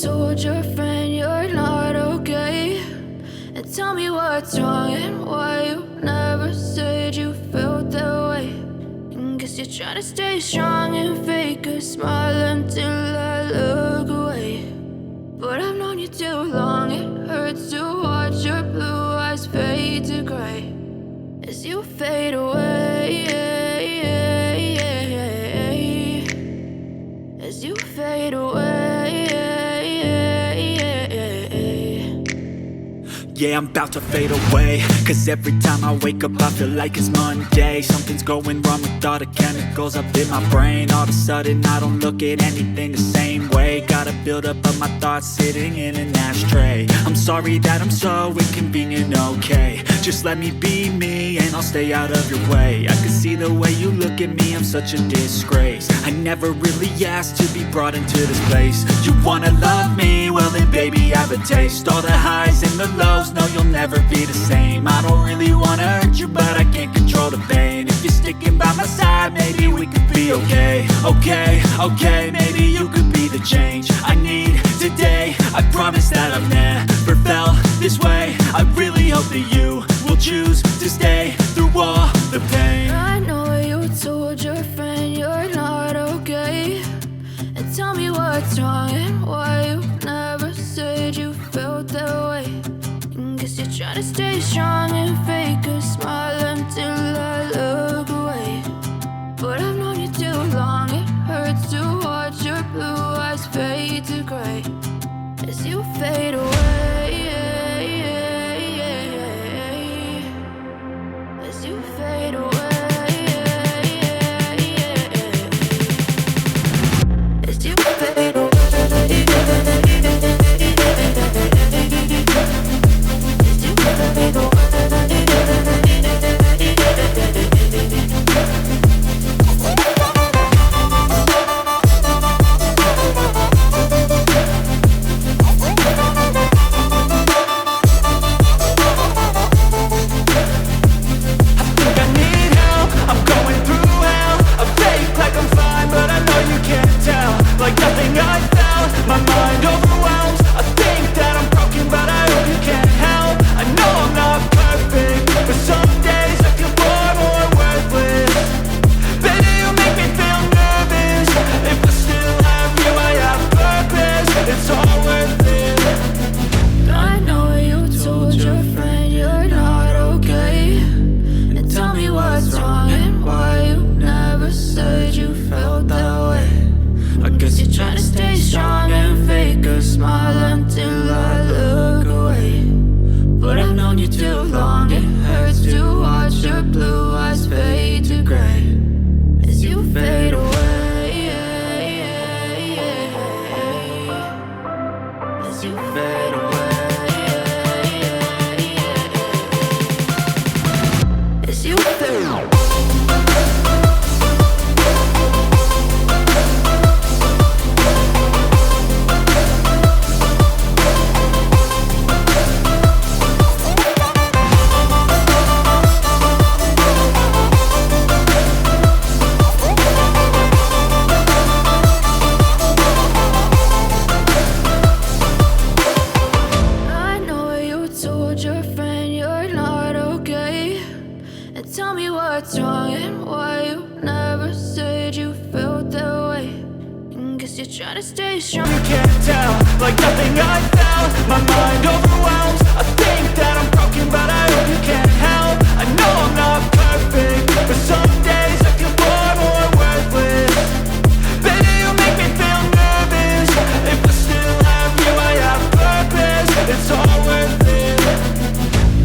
told your friend you're not okay. And tell me what's wrong and why you never said you felt that way. And guess you're trying to stay strong and fake a smile until I look away. But I've known you too long, it hurts to watch your blue eyes fade to gray as you fade away, as you fade away. Yeah, I'm about to fade away, cause every time I wake up I feel like it's Monday. Something's going wrong with all the chemicals up in my brain. All of a sudden I don't look at anything the same way. Got a buildup of my thoughts sitting in an ashtray. I'm sorry that I'm so inconvenient, okay. Just let me be me and I'll stay out of your way. I can see the way you look at me, I'm such a disgrace. I never really asked to be brought into this place. You wanna love me? Well then baby have a taste. All the highs and the lows, no you'll never be the same. I don't really wanna hurt you but I can't control the pain. If you're sticking by my side maybe we could be okay. Okay, maybe you could be the change I need today. I promise that I've never felt this way. I really hope that you will choose to stay through all the pain. I know you told your friend you're not okay. And tell me what's wrong and why you never said you felt that way. And guess you're trying to stay strong and fake a smile until I look away. But I've known you too long, it hurts to watch your blue eyes fade to gray as you fade away, as you fade away, as you fade away. As you fade away. Trying to stay strong. You can't tell, like nothing I felt. My mind overwhelms. I think that I'm broken, but I hope you can't help. I know I'm not perfect, but some days I feel far more worthless. Baby, you make me feel nervous. If I still have you, I have purpose. It's all worth it.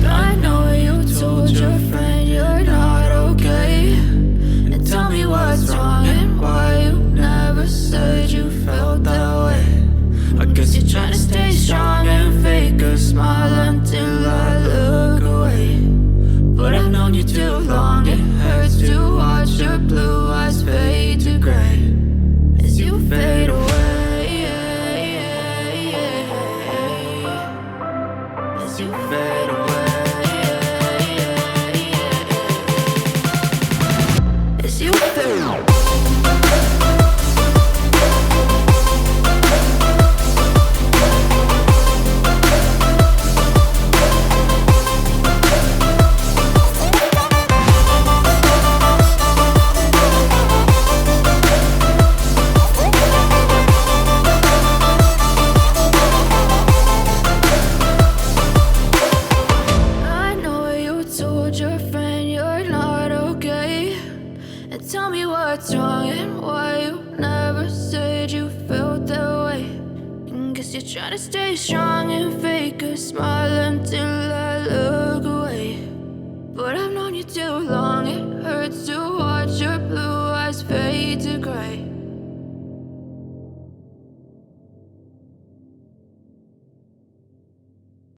I know you told your friend you're not okay. And tell me what's wrong and why you never said you felt that way. I guess you're trying to stay strong and fake a smile until I look away. But I've known you too long, it hurts to watch your blue eyes fade to gray as you fade away, as you fade away, as you fade away. Tell me what's wrong and why you never said you felt that way. And guess you're trying to stay strong and fake a smile until I look away.